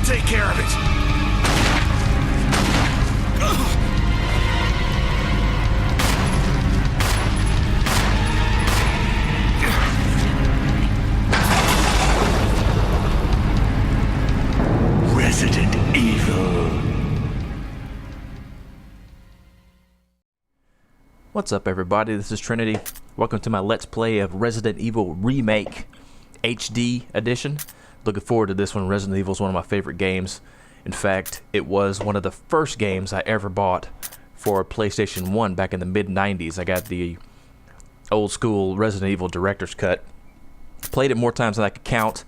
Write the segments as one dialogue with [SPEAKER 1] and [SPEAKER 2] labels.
[SPEAKER 1] take care of it. Resident Evil.
[SPEAKER 2] What's up, everybody? This is Trinity. Welcome to my Let's Play of Resident Evil Remake HD Edition. Looking forward to this one. Resident Evil is one of my favorite games. In fact, it was one of the first games I ever bought for PlayStation 1 back in the mid-90s. I got the old school Resident Evil Director's Cut. Played it more times than I could count.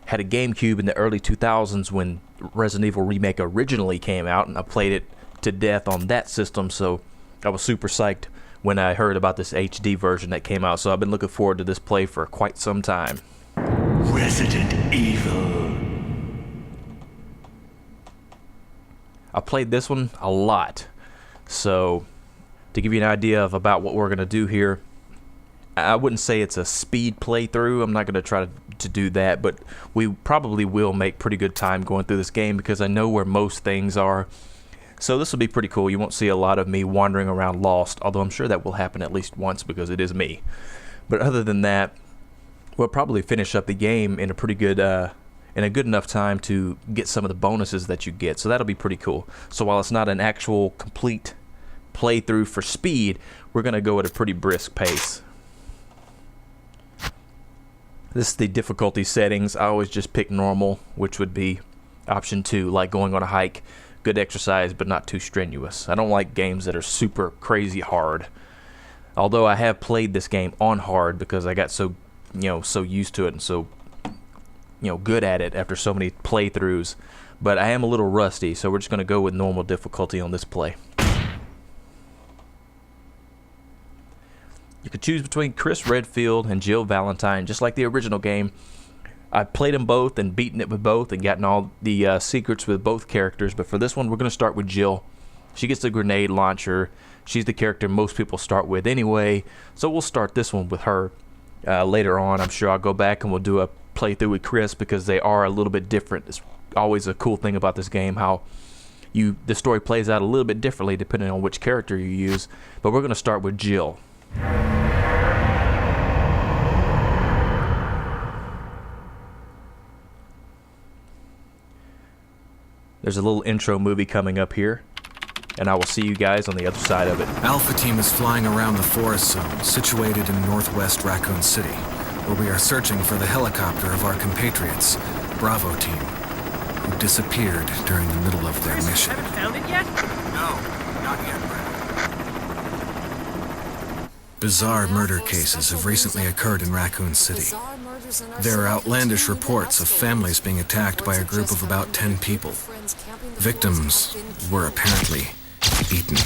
[SPEAKER 2] Had a GameCube in the early 2000s when Resident Evil Remake originally came out, and I played it to death on that system, so I was super psyched when I heard about this HD version that came out. So I've been looking forward to this play for quite some time.
[SPEAKER 1] Resident Evil.
[SPEAKER 2] I played this one a lot, so to give you an idea of about what we're going to do here, I wouldn't say it's a speed playthrough. I'm not going to try to do that, but we probably will make pretty good time going through this game because I know where most things are. So this will be pretty cool. You won't see a lot of me wandering around lost, although I'm sure that will happen at least once because it is me. But other than that, we'll probably finish up the game in a pretty good, in a good enough time to get some of the bonuses that you get. So that'll be pretty cool. So while it's not an actual complete playthrough for speed, we're going to go at a pretty brisk pace. This is the difficulty settings. I always just pick normal, which would be option 2, like going on a hike. Good exercise, but not too strenuous. I don't like games that are super crazy hard. Although I have played this game on hard because I got so, so used to it and so, good at it after so many playthroughs. But I am a little rusty, so we're just going to go with normal difficulty on this play. You could choose between Chris Redfield and Jill Valentine, just like the original game. I played them both and beaten it with both and gotten all the secrets with both characters. But for this one, we're going to start with Jill. She gets the grenade launcher. She's the character most people start with anyway. So we'll start this one with her. Later on, I'm sure I'll go back and we'll do a playthrough with Chris because they are a little bit different. It's always a cool thing about this game, how the story plays out a little bit differently depending on which character you use. But we're going to start with Jill. There's a little intro movie coming up here, and I will see you guys on the other side of it.
[SPEAKER 3] Alpha Team is flying around the forest zone, situated in northwest Raccoon City, where we are searching for the helicopter of our compatriots, Bravo Team, who disappeared during the middle of their mission.
[SPEAKER 4] Haven't found it yet?
[SPEAKER 3] No, not yet, Brad. Bizarre murder cases have recently occurred in Raccoon City. There are outlandish reports of families being attacked by a group of about 10 people. Victims were apparently eaten.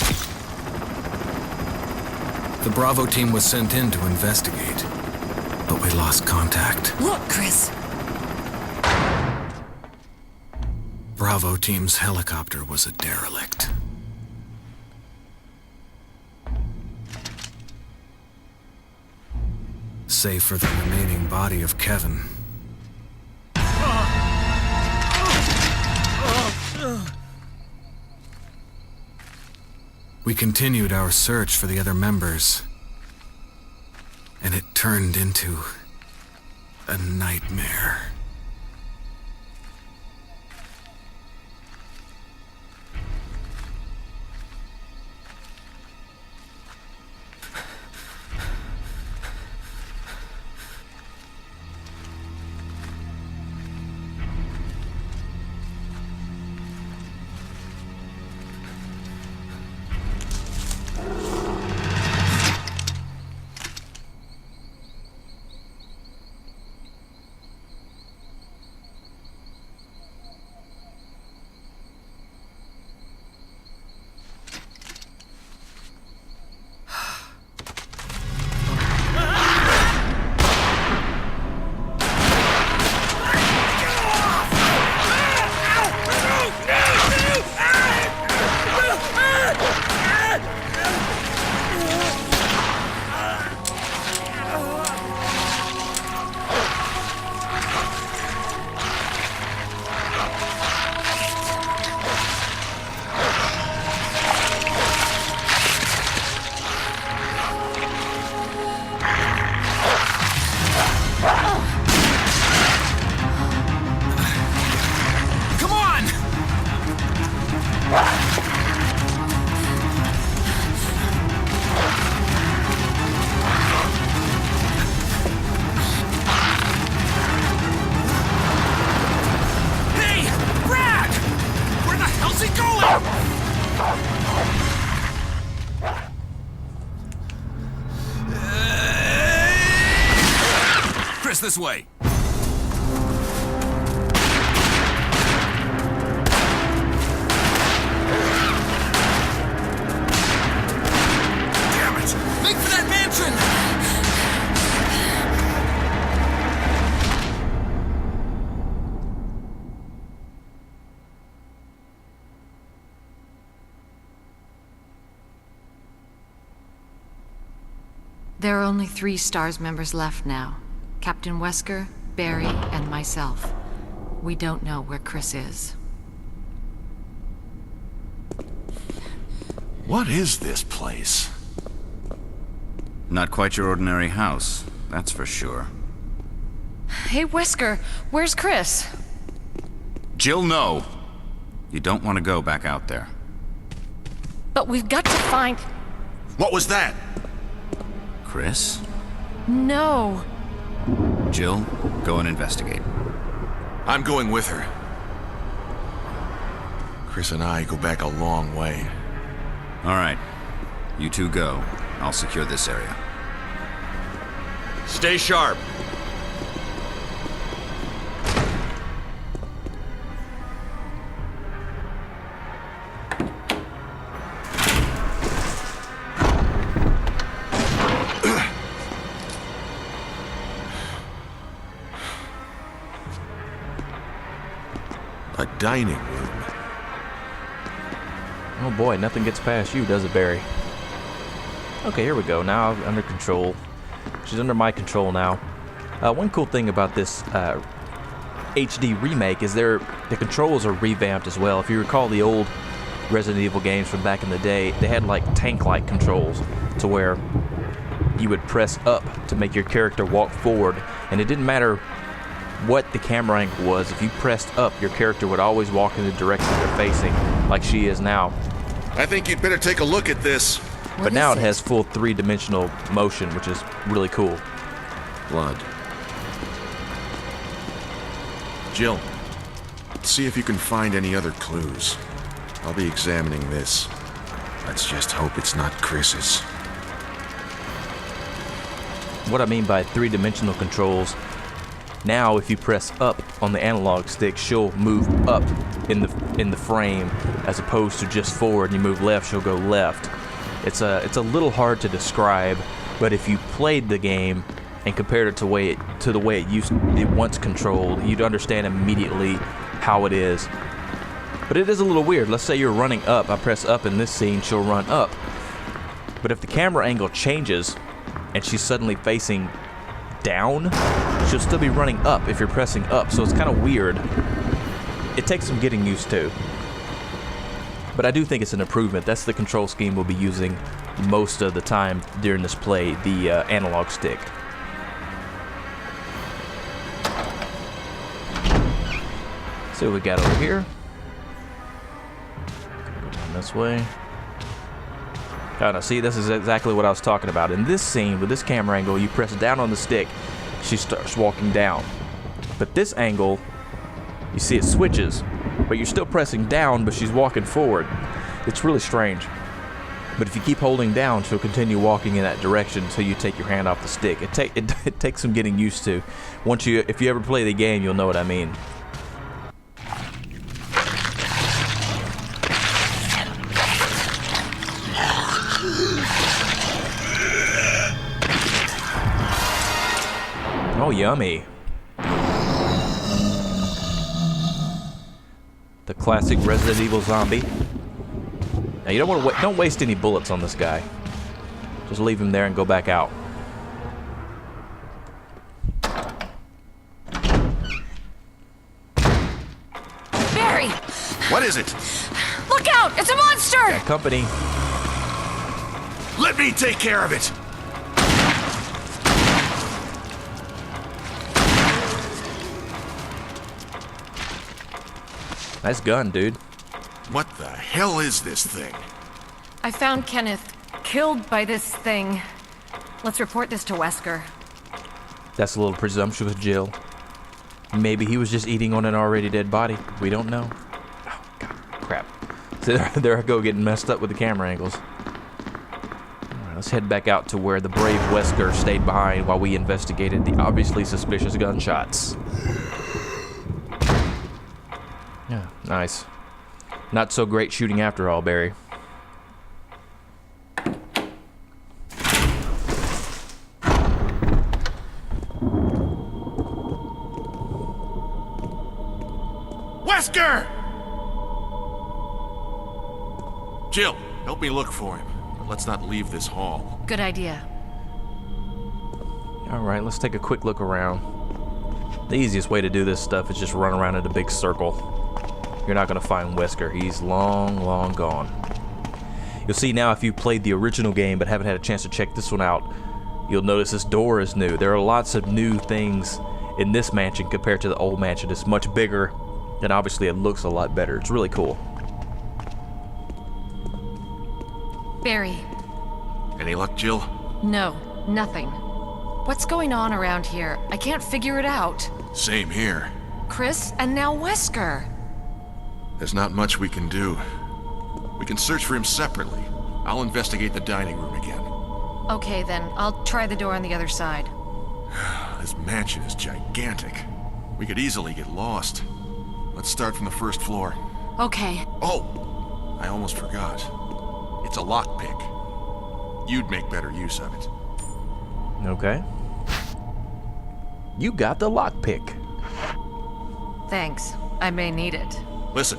[SPEAKER 3] The Bravo Team was sent in to investigate, but we lost contact.
[SPEAKER 5] Look, Chris!
[SPEAKER 3] Bravo Team's helicopter was a derelict. Save for the remaining body of Kevin. We continued our search for the other members, and it turned into a nightmare. Pass this way. Damn it!
[SPEAKER 4] Make for that mansion!
[SPEAKER 5] There are only 3 STARS members left now. Captain Wesker, Barry, and myself. We don't know where Chris is.
[SPEAKER 1] What is this place?
[SPEAKER 6] Not quite your ordinary house, that's for sure.
[SPEAKER 5] Hey, Wesker, where's Chris?
[SPEAKER 6] Jill, no! You don't want to go back out there.
[SPEAKER 5] But we've got to find...
[SPEAKER 1] What was that?
[SPEAKER 6] Chris?
[SPEAKER 5] No.
[SPEAKER 6] Jill, go and investigate.
[SPEAKER 1] I'm going with her. Chris and I go back a long way.
[SPEAKER 6] All right. You two go. I'll secure this area.
[SPEAKER 1] Stay sharp. A dining room.
[SPEAKER 2] Oh boy, nothing gets past you, does it, Barry? Okay, here we go. Now under control. She's under my control now. One cool thing about this HD remake is the controls are revamped as well. If you recall the old Resident Evil games from back in the day, they had like tank-like controls to where you would press up to make your character walk forward, and it didn't matter what the camera angle was. If you pressed up, your character would always walk in the direction they're facing, like she is now.
[SPEAKER 1] I think you'd better take a look at this.
[SPEAKER 2] But now it has full 3-dimensional motion, which is really cool.
[SPEAKER 1] Blood. Jill, see if you can find any other clues. I'll be examining this. Let's just hope it's not Chris's.
[SPEAKER 2] What I mean by 3-dimensional controls, now if you press up on the analog stick, she'll move up in the frame as opposed to just forward. And you move left, she'll go left. It's a little hard to describe, but if you played the game and compared it to the way it once controlled, you'd understand immediately how it is. But it is a little weird. Let's say you're running up. I press up in this scene, she'll run up. But if the camera angle changes and she's suddenly facing down, she'll still be running up if you're pressing up. So it's kind of weird. It takes some getting used to. But I do think it's an improvement. That's the control scheme we'll be using most of the time during this play, the analog stick. See what we got over here. Go down this way. See, this is exactly what I was talking about. In this scene, with this camera angle, you press down on the stick, she starts walking down. But this angle, you see it switches, but you're still pressing down, but she's walking forward. It's really strange. But if you keep holding down, she'll continue walking in that direction until you take your hand off the stick. It takes some getting used to. If you ever play the game, you'll know what I mean. Oh, yummy. The classic Resident Evil zombie. Now you don't waste any bullets on this guy. Just leave him there and go back out.
[SPEAKER 5] Barry!
[SPEAKER 1] What is it?
[SPEAKER 5] Look out! It's a monster!
[SPEAKER 2] Got company.
[SPEAKER 1] Let me take care of it.
[SPEAKER 2] Nice gun, dude.
[SPEAKER 1] What the hell is this thing?
[SPEAKER 5] I found Kenneth killed by this thing. Let's report this to Wesker.
[SPEAKER 2] That's a little presumptuous, Jill. Maybe he was just eating on an already dead body. We don't know. Oh, God, crap. So there I go, getting messed up with the camera angles. Alright, Let's head back out to where the brave Wesker stayed behind while we investigated the obviously suspicious gunshots. Yeah, nice. Not so great shooting after all, Barry.
[SPEAKER 1] Wesker! Jill, help me look for him. But let's not leave this hall.
[SPEAKER 5] Good idea.
[SPEAKER 2] Alright, let's take a quick look around. The easiest way to do this stuff is just run around in a big circle. You're not going to find Wesker. He's long, long gone. You'll see now if you played the original game but haven't had a chance to check this one out, you'll notice this door is new. There are lots of new things in this mansion compared to the old mansion. It's much bigger, and obviously it looks a lot better. It's really cool.
[SPEAKER 5] Barry.
[SPEAKER 1] Any luck, Jill?
[SPEAKER 5] No, nothing. What's going on around here? I can't figure it out.
[SPEAKER 1] Same here.
[SPEAKER 5] Chris, and now Wesker.
[SPEAKER 1] There's not much we can do. We can search for him separately. I'll investigate the dining room again.
[SPEAKER 5] Okay, then. I'll try the door on the other side.
[SPEAKER 1] This mansion is gigantic. We could easily get lost. Let's start from the first floor.
[SPEAKER 5] Okay.
[SPEAKER 1] Oh! I almost forgot. It's a lockpick. You'd make better use of it.
[SPEAKER 2] Okay. You got the lockpick.
[SPEAKER 5] Thanks. I may need it.
[SPEAKER 1] Listen,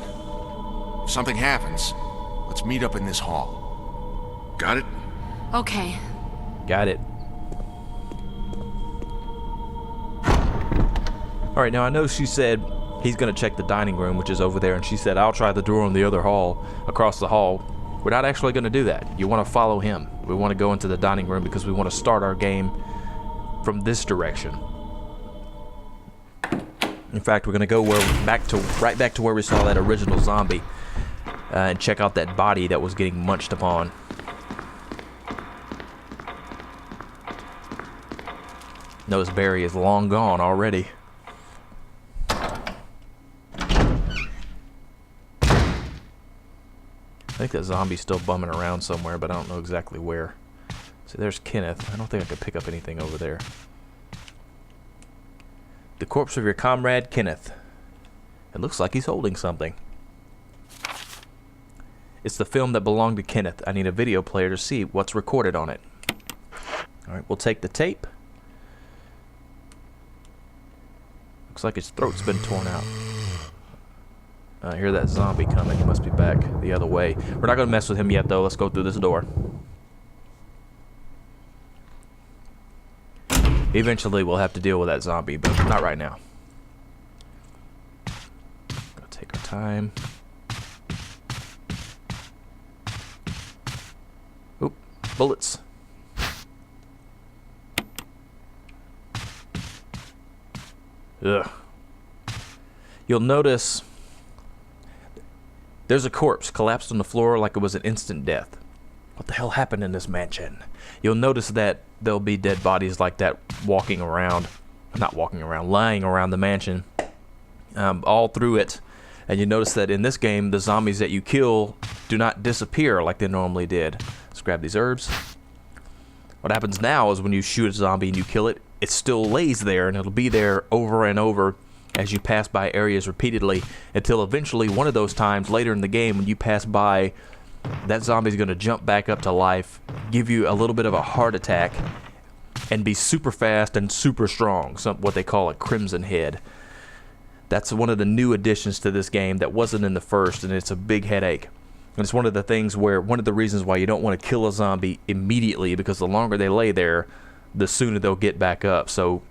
[SPEAKER 1] if something happens, let's meet up in this hall. Got it?
[SPEAKER 5] Okay.
[SPEAKER 2] Got it. Alright, now I know she said he's going to check the dining room, which is over there, and she said, I'll try the door on the other hall, across the hall. We're not actually going to do that. You want to follow him. We want to go into the dining room because we want to start our game from this direction. In fact, we're going to go right back to where we saw that original zombie and check out that body that was getting munched upon. Notice Barry is long gone already. I think that zombie's still bumming around somewhere, but I don't know exactly where. So there's Kenneth. I don't think I could pick up anything over there. The corpse of your comrade, Kenneth. It looks like he's holding something. It's the film that belonged to Kenneth. I need a video player to see what's recorded on it. Alright, we'll take the tape. Looks like his throat's been torn out. I hear that zombie coming. He must be back the other way. We're not going to mess with him yet, though. Let's go through this door. Eventually, we'll have to deal with that zombie, but not right now. Gotta take our time. Oop, bullets. Ugh. You'll notice there's a corpse collapsed on the floor like it was an instant death. What the hell happened in this mansion? You'll notice that there'll be dead bodies like that lying around the mansion, all through it. And you notice that in this game, the zombies that you kill do not disappear like they normally did. Let's grab these herbs. What happens now is when you shoot a zombie and you kill it, it still lays there, and it'll be there over and over as you pass by areas repeatedly until eventually one of those times later in the game when you pass by, that zombie's going to jump back up to life, give you a little bit of a heart attack, and be super fast and super strong, what they call a crimson head. That's one of the new additions to this game that wasn't in the first, and it's a big headache. And it's one of the things where, one of the reasons why you don't want to kill a zombie immediately, because the longer they lay there, the sooner they'll get back up. So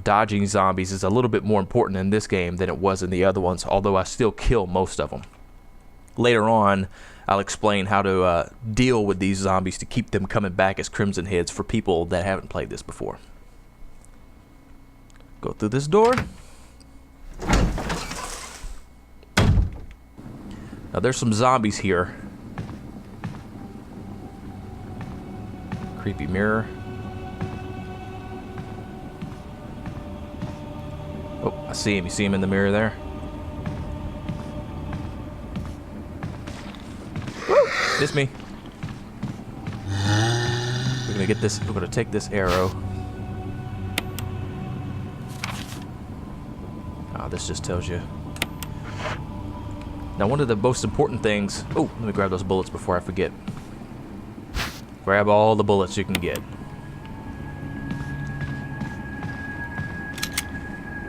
[SPEAKER 2] dodging zombies is a little bit more important in this game than it was in the other ones, although I still kill most of them. Later on, I'll explain how to deal with these zombies to keep them coming back as crimson heads for people that haven't played this before. Go through this door. Now there's some zombies here. Creepy mirror. Oh, I see him. You see him in the mirror there? Woo! Miss me. gonna get this. We're gonna take this arrow. This just tells you. Now, one of the most important things. Oh, let me grab those bullets before I forget. Grab all the bullets you can get.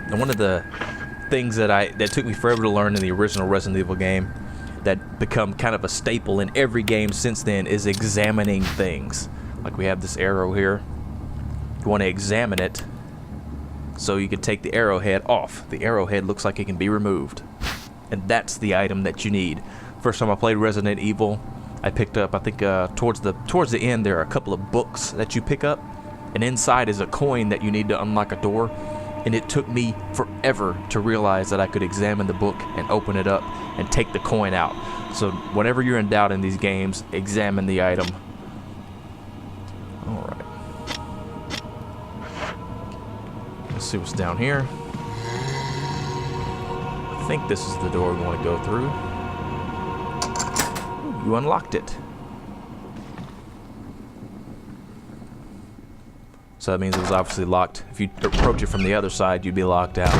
[SPEAKER 2] And one of the things that took me forever to learn in the original Resident Evil game, that become kind of a staple in every game since then, is examining things. Like we have this arrow here. You want to examine it so you can take the arrowhead off. The arrowhead looks like it can be removed. And that's the item that you need. First time I played Resident Evil, I picked up, I think towards the end there are a couple of books that you pick up, and inside is a coin that you need to unlock a door. And it took me forever to realize that I could examine the book and open it up and take the coin out. So whenever you're in doubt in these games, examine the item. Alright. Let's see what's down here. I think this is the door we want to go through. Ooh, you unlocked it. So that means it was obviously locked. If you approach it from the other side, you'd be locked out.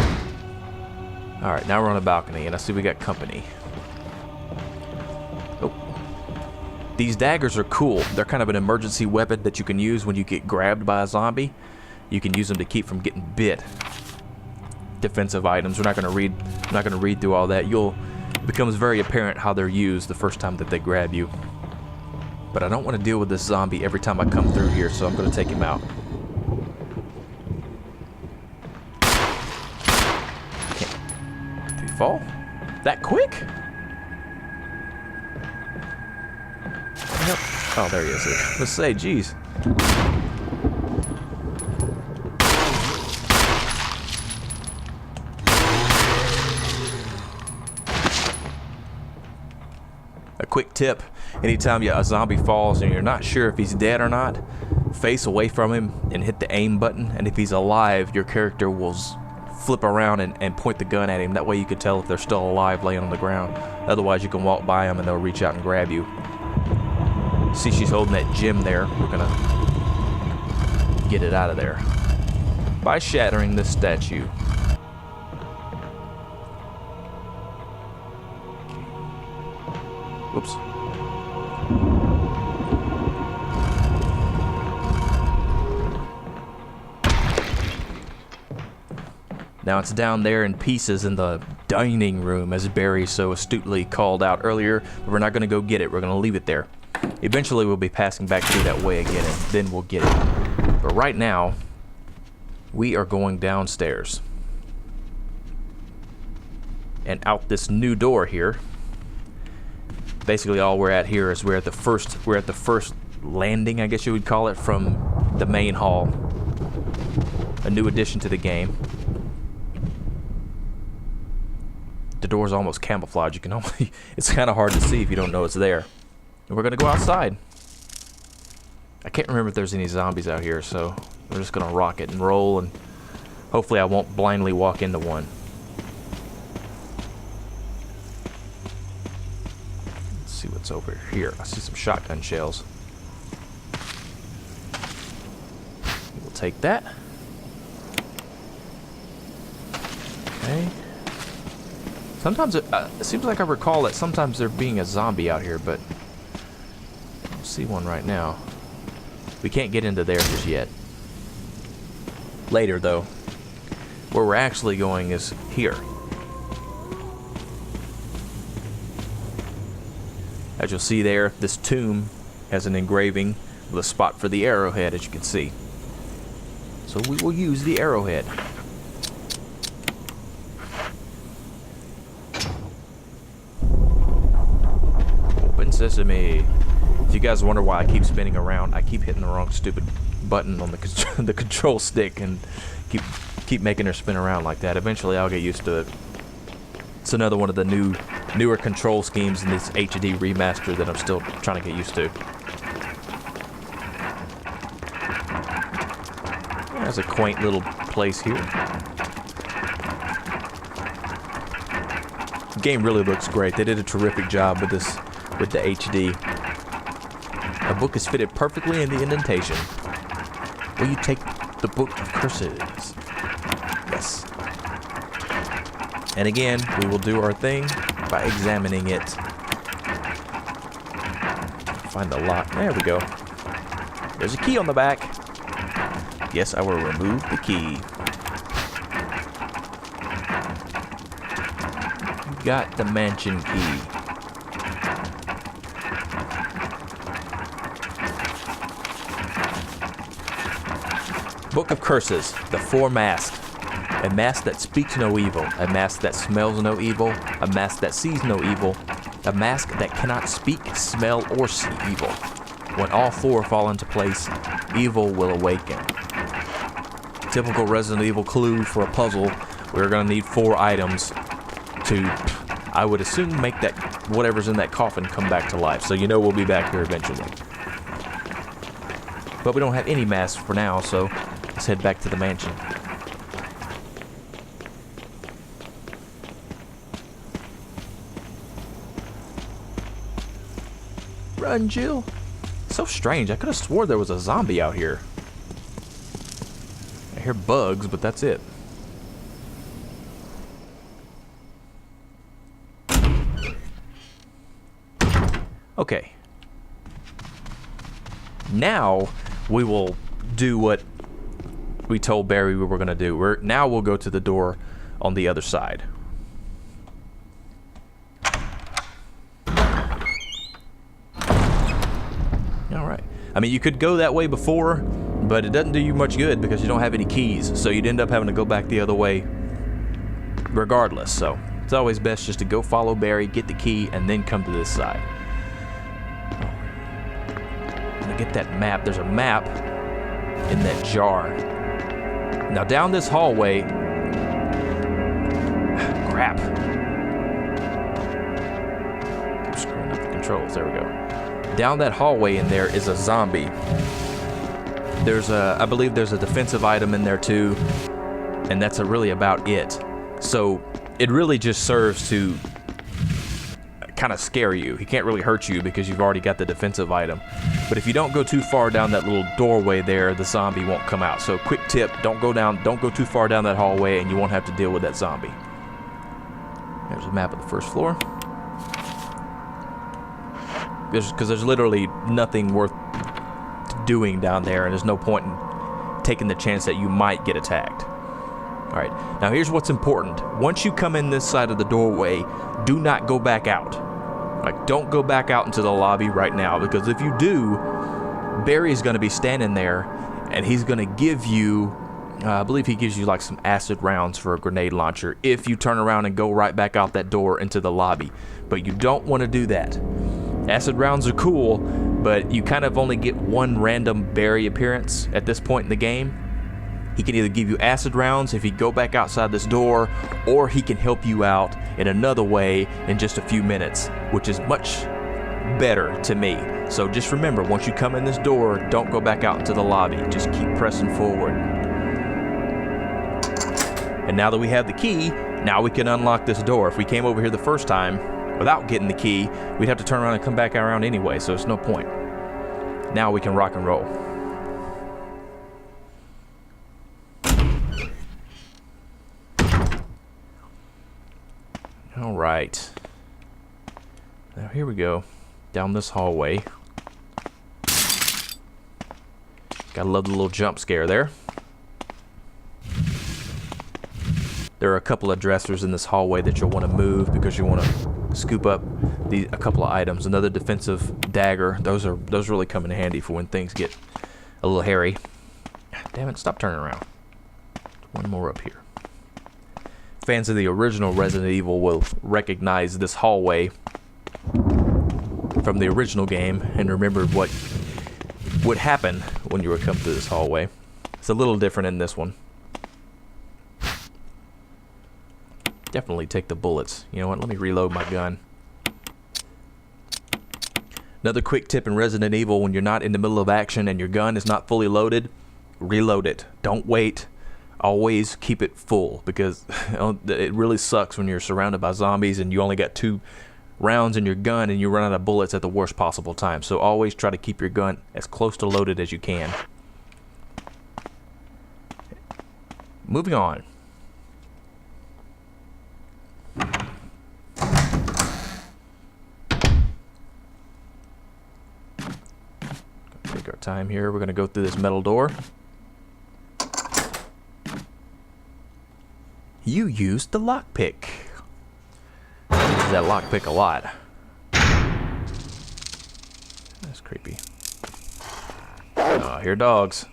[SPEAKER 2] Alright, now we're on a balcony, and I see we got company. Oh. These daggers are cool. They're kind of an emergency weapon that you can use when you get grabbed by a zombie. You can use them to keep from getting bit. Defensive items. I'm not going to read through all that. It becomes very apparent how they're used the first time that they grab you. But I don't want to deal with this zombie every time I come through here, so I'm going to take him out. Did he fall? That quick? Yep. Oh, there he is. Let's say, geez. A quick tip, anytime a zombie falls and you're not sure if he's dead or not, face away from him and hit the aim button, and if he's alive, your character will flip around and point the gun at him. That way you can tell if they're still alive laying on the ground. Otherwise you can walk by them and they'll reach out and grab you. See, she's holding that gem there. We're gonna get it out of there by shattering this statue. Whoops. Now it's down there in pieces in the dining room, as Barry so astutely called out earlier, but we're not going to go get it. We're going to leave it there. Eventually we'll be passing back through that way again, and then we'll get it. But right now, we are going downstairs. And out this new door here. Basically all we're at here is we're at the first landing, I guess you would call it, from the main hall. A new addition to the game. The door's almost camouflage. You can only it's kind of hard to see if you don't know it's there. And we're gonna go outside. I can't remember if there's any zombies out here, so we're just gonna rock it and roll, and hopefully I won't blindly walk into one. See what's over here. I see some shotgun shells. We'll take that. Okay. Sometimes it seems like I recall that sometimes there being a zombie out here, but I don't see one right now. We can't get into there just yet. Later, though. Where we're actually going is here. As you'll see there, this tomb has an engraving with a spot for the arrowhead, as you can see. So we will use the arrowhead. Open sesame. If you guys wonder why I keep spinning around, I keep hitting the wrong stupid button on the control stick and keep making her spin around like that. Eventually I'll get used to it. It's another one of the newer control schemes in this HD remaster that I'm still trying to get used to. There's a quaint little place here. The game really looks great. They did a terrific job with this, with the HD. A book is fitted perfectly in the indentation. Will you take the Book of Curses? Yes. And again, we will do our thing by examining it. Find the lock. There we go. There's a key on the back. Yes, I will remove the key. You got the mansion key. Book of Curses, the four masks. A mask that speaks no evil, a mask that smells no evil, a mask that sees no evil, a mask that cannot speak, smell, or see evil. When all four fall into place, evil will awaken. Typical Resident Evil clue for a puzzle, we're going to need 4 items to, I would assume, make that whatever's in that coffin come back to life. So you know we'll be back here eventually. But we don't have any masks for now, so let's head back to the mansion. Run, Jill. So strange. I could have swore there was a zombie out here. I hear bugs, but that's it. Okay. Now we will do what we told Barry we were going to do. Now we'll go to the door on the other side. Alright. I mean, you could go that way before, but it doesn't do you much good because you don't have any keys, so you'd end up having to go back the other way regardless. So it's always best just to go follow Barry, get the key, and then come to this side. I'm gonna get that map. There's a map in that jar. Now down this hallway... Crap. I'm screwing up the controls. There we go. Down that hallway in there is a zombie. There's a, I believe there's a defensive item in there too, and that's really about it. So it really just serves to kind of scare you. He can't really hurt you because you've already got the defensive item. But if you don't go too far down that little doorway there, the zombie won't come out. So quick tip, don't go too far down that hallway and you won't have to deal with that zombie. There's a map of the first floor. Because there's literally nothing worth doing down there, and there's no point in taking the chance that you might get attacked. Alright, now here's what's important. Once you come in this side of the doorway, do not go back out. Like, don't go back out into the lobby right now, because if you do, Barry's going to be standing there, and he's going to give you, I believe he gives you like some acid rounds for a grenade launcher if you turn around and go right back out that door into the lobby. But you don't want to do that. Acid rounds are cool, but you kind of only get one random Barry appearance at this point in the game. He can either give you acid rounds if you go back outside this door, or he can help you out in another way in just a few minutes, which is much better to me. So just remember, once you come in this door, don't go back out into the lobby. Just keep pressing forward. And now that we have the key, now we can unlock this door. If we came over here the first time without getting the key, we'd have to turn around and come back around anyway, so it's no point. Now we can rock and roll. Alright. Now here we go. Down this hallway. Gotta love the little jump scare there. There are a couple of dressers in this hallway that you'll want to move because you want to scoop up a couple of items. Another defensive dagger. Those really come in handy for when things get a little hairy. Damn it, stop turning around. One more up here. Fans of the original Resident Evil will recognize this hallway from the original game and remember what would happen when you would come through this hallway. It's a little different in this one. Definitely take the bullets. You know what? Let me reload my gun. Another quick tip in Resident Evil: when you're not in the middle of action and your gun is not fully loaded, reload it. Don't wait. Always keep it full, because it really sucks when you're surrounded by zombies and you only got 2 rounds in your gun and you run out of bullets at the worst possible time. So always try to keep your gun as close to loaded as you can. Moving on. Take our time here. We're going to go through this metal door. You used the lockpick. Uses that lockpick a lot. That's creepy. Oh, here are dogs.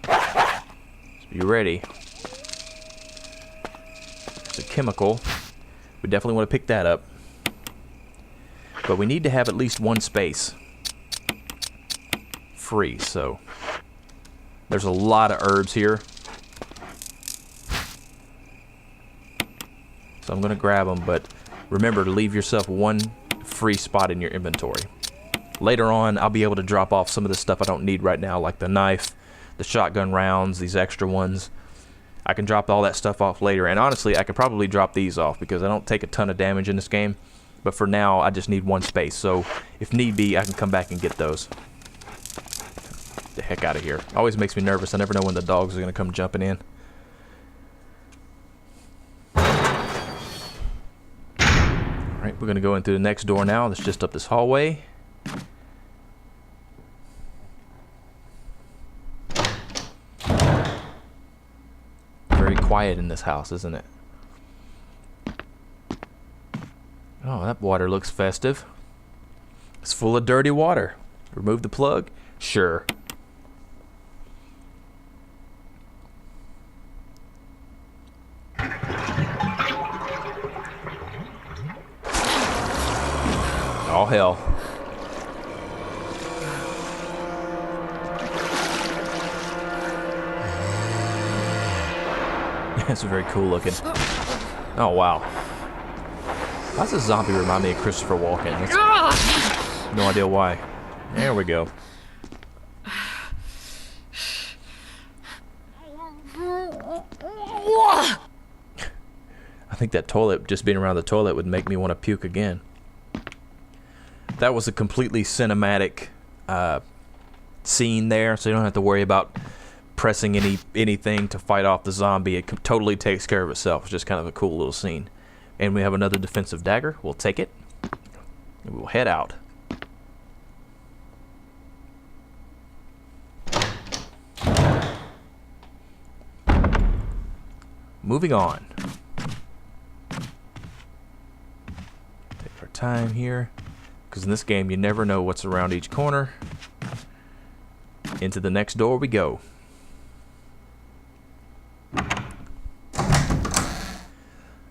[SPEAKER 2] Be ready. It's a chemical. We definitely want to pick that up. But we need to have at least one space free, so there's a lot of herbs here. So I'm going to grab them, but remember to leave yourself one free spot in your inventory. Later on, I'll be able to drop off some of the stuff I don't need right now, like the knife, the shotgun rounds, these extra ones. I can drop all that stuff off later, and honestly, I could probably drop these off because I don't take a ton of damage in this game. But for now, I just need one space, so if need be, I can come back and get those. Get the heck out of here. Always makes me nervous. I never know when the dogs are going to come jumping in. Alright, we're going to go in through the next door now. That's just up this hallway. Very quiet in this house, isn't it? Oh, that water looks festive. It's full of dirty water. Remove the plug? Sure. Oh, hell. That's very cool looking. Oh, wow. Why does this zombie remind me of Christopher Walken? That's no idea why. There we go. I think that toilet, just being around the toilet, would make me want to puke again. That was a completely cinematic scene there, so you don't have to worry about pressing anything to fight off the zombie. It totally takes care of itself. It's just kind of a cool little scene. And we have another defensive dagger. We'll take it. And we'll head out. Moving on. Take our time here. Because in this game, you never know what's around each corner. Into the next door we go.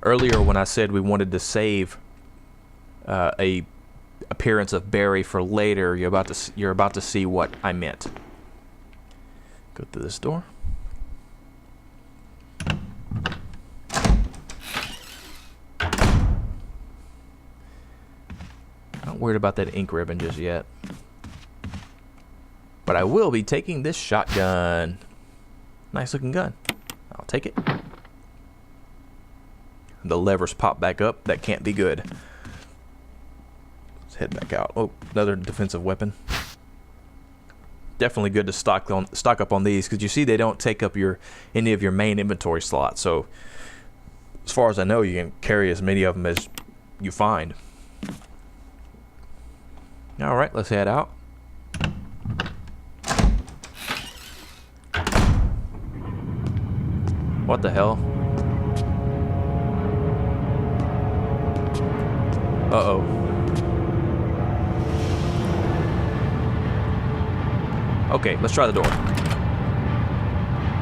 [SPEAKER 2] Earlier, when I said we wanted to save a appearance of Barry for later, you're about to see what I meant. Go through this door. Not worried about that ink ribbon just yet, but I will be taking this shotgun. Nice looking gun. I'll take it. The levers pop back up. That can't be good. Let's head back out. Oh, another defensive weapon. Definitely good to stock up on these, because you see they don't take up any of your main inventory slots. So as far as I know, you can carry as many of them as you find. All right, let's head out. What the hell? Uh-oh. Okay, let's try the door.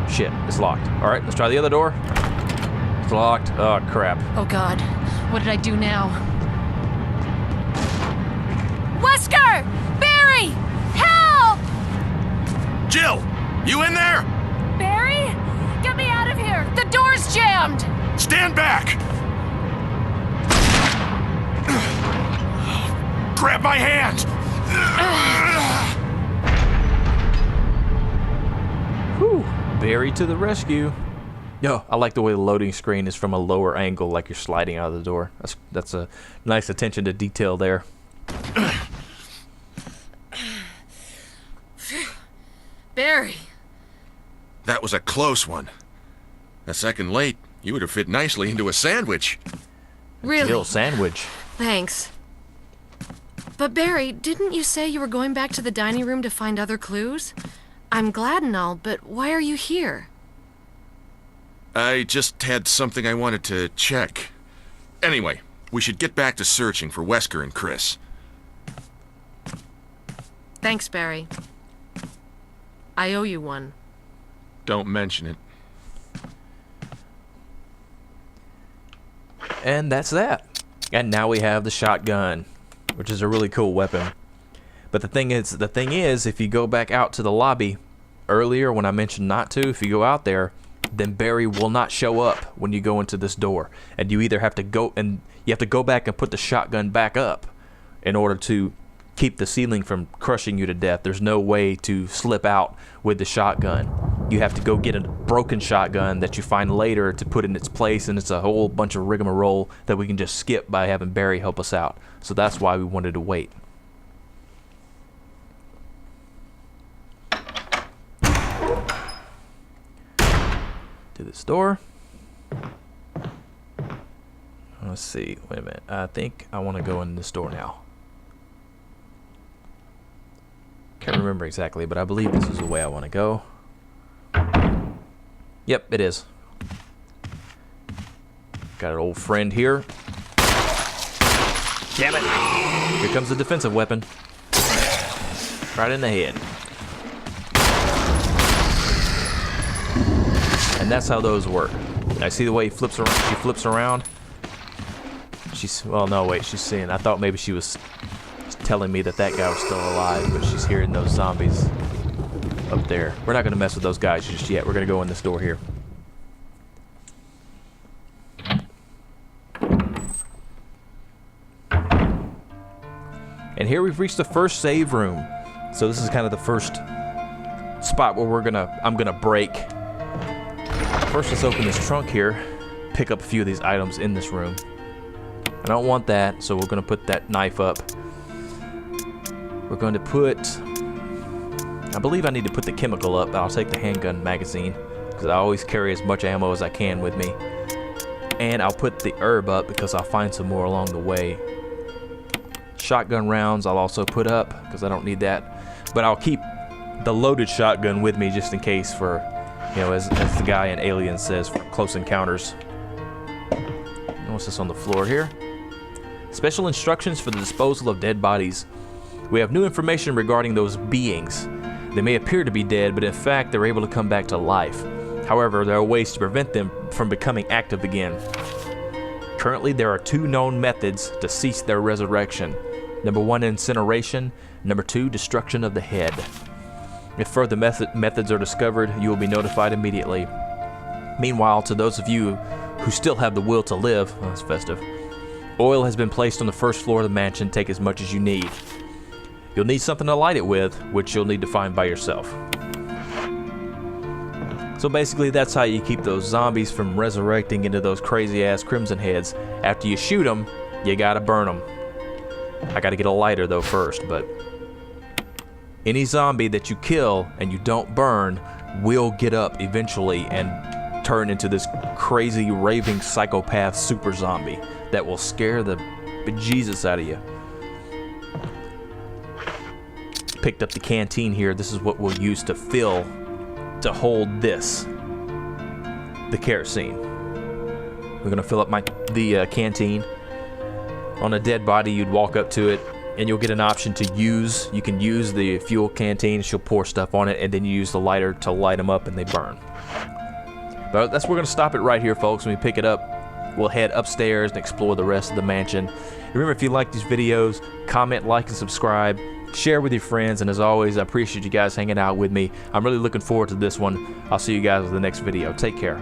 [SPEAKER 2] Shit, it's locked. All right, let's try the other door. It's locked. Oh, crap.
[SPEAKER 5] Oh, God. What did I do now? Wesker! Barry! Help!
[SPEAKER 1] Jill! You in there?
[SPEAKER 5] Barry? Get me out of here! The door's jammed!
[SPEAKER 1] Stand back! Grab my hand!
[SPEAKER 2] Whew. Barry to the rescue. Yo, I like the way the loading screen is from a lower angle, like you're sliding out of the door. That's a nice attention to detail there.
[SPEAKER 5] Barry.
[SPEAKER 1] That was a close one. A second late, you would have fit nicely into a sandwich.
[SPEAKER 5] Really?
[SPEAKER 2] Jill, sandwich.
[SPEAKER 5] Thanks. But Barry, didn't you say you were going back to the dining room to find other clues? I'm glad and all, but why are you here?
[SPEAKER 1] I just had something I wanted to check. Anyway, we should get back to searching for Wesker and Chris.
[SPEAKER 5] Thanks, Barry. I owe you one.
[SPEAKER 1] Don't mention it.
[SPEAKER 2] And that's that. And now we have the shotgun, which is a really cool weapon. But the thing is, if you go back out to the lobby earlier when I mentioned not to, if you go out there, then Barry will not show up when you go into this door. And you either have to go back and put the shotgun back up in order to keep the ceiling from crushing you to death. There's no way to slip out with the shotgun. You have to go get a broken shotgun that you find later to put in its place, and it's a whole bunch of rigmarole that we can just skip by having Barry help us out. So that's why we wanted to wait. To this door. Let's see. Wait a minute. I think I want to go in this door now. Can't remember exactly, but I believe this is the way I want to go. Yep, it is. Got an old friend here. Damn it! Here comes the defensive weapon. Right in the head. And that's how those work. I see the way he flips around. She flips around. Well, no, wait. She's seeing. I thought maybe she was telling me that guy was still alive, but she's hearing those zombies up there. We're not going to mess with those guys just yet. We're going to go in this door here. And here we've reached the first save room. So this is kind of the first spot where I'm gonna break. First, let's open this trunk here, pick up a few of these items in this room. I don't want that, so we're gonna put that knife up. We're going to put, I believe I need to put the chemical up, but I'll take the handgun magazine because I always carry as much ammo as I can with me. And I'll put the herb up because I'll find some more along the way. Shotgun rounds I'll also put up because I don't need that. But I'll keep the loaded shotgun with me just in case for, you know, as the guy in Alien says, for close encounters. What's this on the floor here? Special instructions for the disposal of dead bodies. We have new information regarding those beings. They may appear to be dead, but in fact they're able to come back to life. However, there are ways to prevent them from becoming active again. Currently, there are 2 known methods to cease their resurrection. Number 1, incineration. Number 2, destruction of the head. If further methods are discovered, you will be notified immediately. Meanwhile, to those of you who still have the will to live, oh, that's festive, oil has been placed on the first floor of the mansion. Take as much as you need. You'll need something to light it with, which you'll need to find by yourself. So basically, that's how you keep those zombies from resurrecting into those crazy-ass crimson heads. After you shoot them, you gotta burn them. I gotta get a lighter, though, first, but any zombie that you kill and you don't burn will get up eventually and turn into this crazy, raving psychopath super zombie that will scare the bejesus out of you. Picked up the canteen here. This is what we'll use to hold this, the kerosene. We're gonna fill up the canteen. On a dead body, you'd walk up to it and you'll get an option to use. You can use the fuel canteen. She'll pour stuff on it, and then you use the lighter to light them up and they burn. But we're gonna stop it right here, folks. When we pick it up, we'll head upstairs and explore the rest of the mansion. Remember, if you like these videos, comment, like, and subscribe. Share with your friends, and as always, I appreciate you guys hanging out with me. I'm really looking forward to this one. I'll see you guys in the next video. Take care.